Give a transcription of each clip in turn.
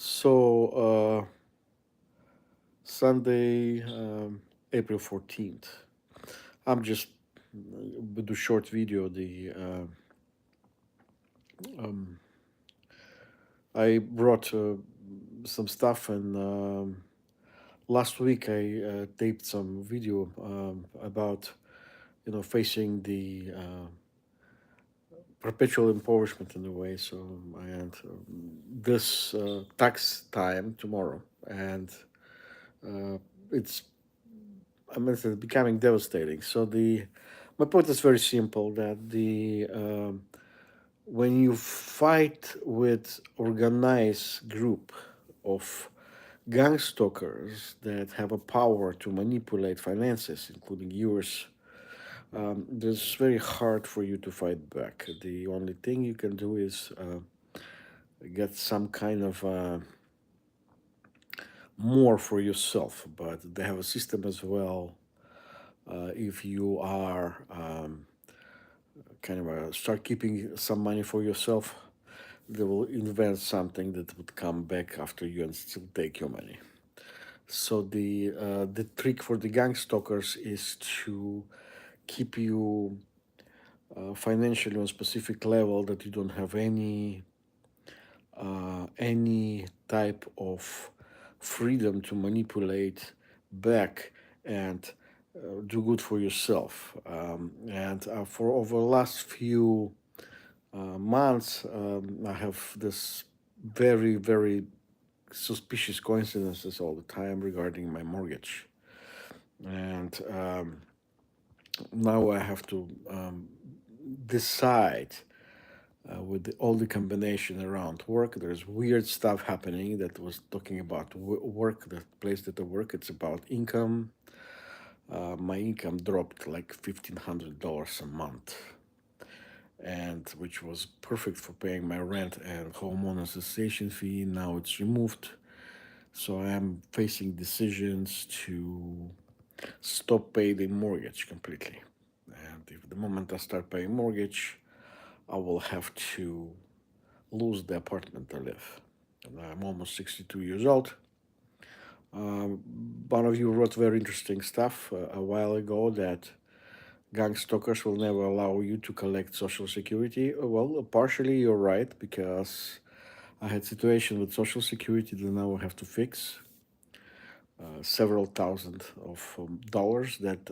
So, Sunday, April 14th. I'm just with the short video. Um, I brought some stuff, and last week I taped some video about facing the perpetual impoverishment in a way. So, and this tax time tomorrow, and uh, it's it's becoming devastating. So the my point is very simple that the when you fight with organized group of gang stalkers that have a power to manipulate finances, including yours, it's very hard for you to fight back. The only thing you can do is get some kind of more for yourself, but they have a system as well. If you are start keeping some money for yourself, they will invent something that would come back after you and still take your money. So the trick for the gang stalkers is to keep you financially on a specific level that you don't have any type of freedom to manipulate back and do good for yourself. And for over the last few months, I have this very suspicious coincidences all the time regarding my mortgage. And now I have to decide with all the combination around work. There's weird stuff happening that was talking about work, the place that I work. It's about income. My income dropped like $1,500 a month, and which was perfect for paying my rent and homeowner association fee. Now it's removed. So I am facing decisions to stop paying the mortgage completely. And if the moment I start paying mortgage, I will have to lose the apartment I live. And I'm almost 62 years old. One of you wrote very interesting stuff a while ago that gang stalkers will never allow you to collect Social Security. Well, partially you're right because I had situation with Social Security that now I have to fix. Several thousand of dollars that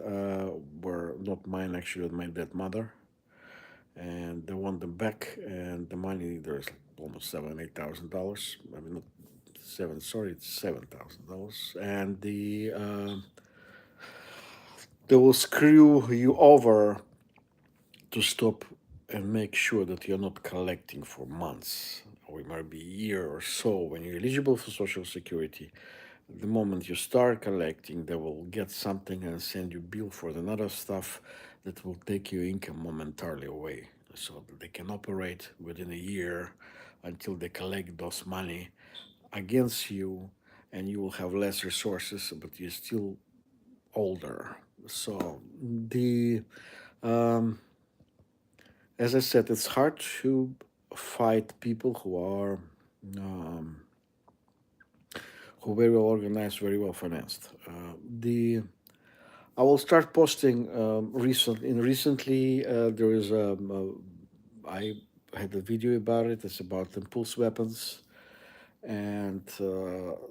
were not mine, actually, my dead mother, and they want them back. And the money there's almost $7,000, $8,000. I mean, not seven. Sorry, it's $7,000. And they will screw you over to stop and make sure that you're not collecting for months, or it might be a year or so when you're eligible for Social Security. The moment you start collecting, they will get something and send you bill for another stuff that will take your income momentarily away, so that they can operate within a year until they collect those money against you, and you will have less resources, but you're still older. So the um, as I said, it's hard to fight people um, who very well organized, very well financed. The I will start posting recently. There is I had a video about it. It's about impulse weapons, and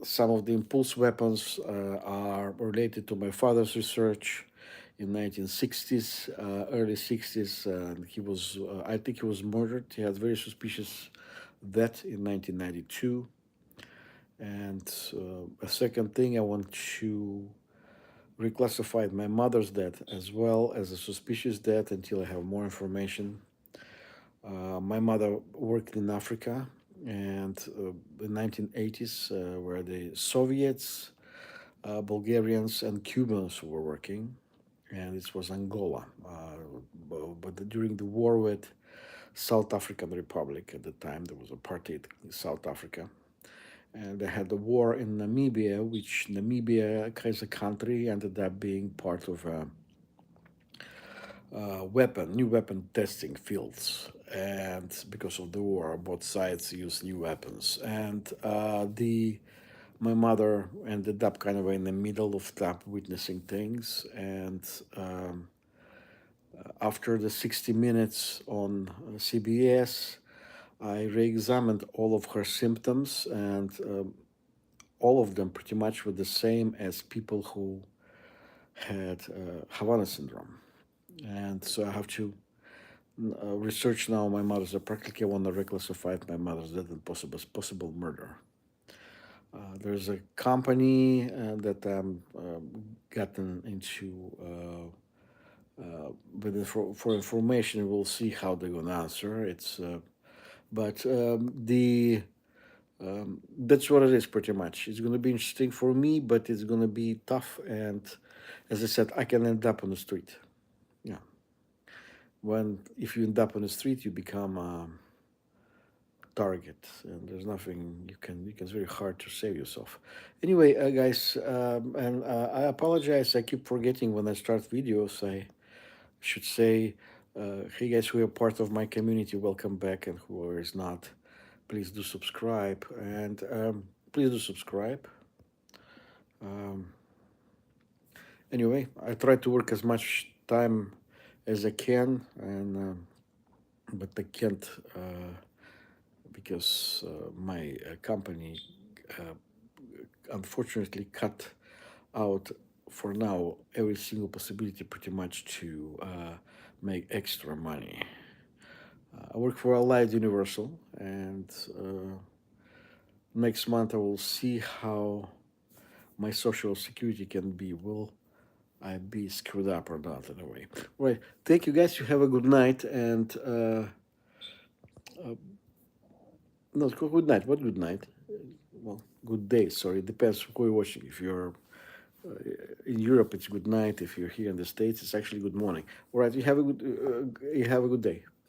some of the impulse weapons are related to my father's research in 1960s, early 60s. And he was, I think, he was murdered. He had very suspicious death in 1992. And a second thing, I want to reclassify my mother's death as well as a suspicious death until I have more information. My mother worked in Africa, and the 1980s, where the Soviets, Bulgarians, and Cubans were working, and it was Angola. But during the war with South African Republic at the time, there was apartheid in South Africa. And they had the war in Namibia, which Namibia as a country ended up being part of new weapon testing fields, and because of the war, both sides use new weapons, and the my mother ended up kind of in the middle of that, witnessing things, and after the 60 Minutes on CBS, I re-examined all of her symptoms, and all of them pretty much were the same as people who had Havana syndrome. And so I have to research now my mother's. I practically want to reclassify my mother's death and possible murder. There's a company that I'm gotten into with for information. We'll see how they're gonna answer. But the that's what it is pretty much. It's gonna be interesting for me, but it's gonna be tough. And as I said, I can end up on the street. Yeah, when if you end up on the street, you become target, and there's nothing you can. It's very hard to save yourself. Anyway, guys, and I apologize. I keep forgetting when I start videos. I should say, hey guys, who are part of my community, welcome back, and who is not, please do subscribe, and please do subscribe. Um, anyway, I try to work as much time as I can, and but I can't. Because my company uh, unfortunately cut out for now every single possibility pretty much to make extra money. I work for Allied Universal, and next month I will see how my social security can be. Will I be screwed up or not in a way? Right. Thank you guys. You have a good night, and no, good night. What good night? Well, good day. Sorry, depends who you're watching. If you're in Europe, it's good night. If you're here in the States, it's actually good morning. All right, you have a good day.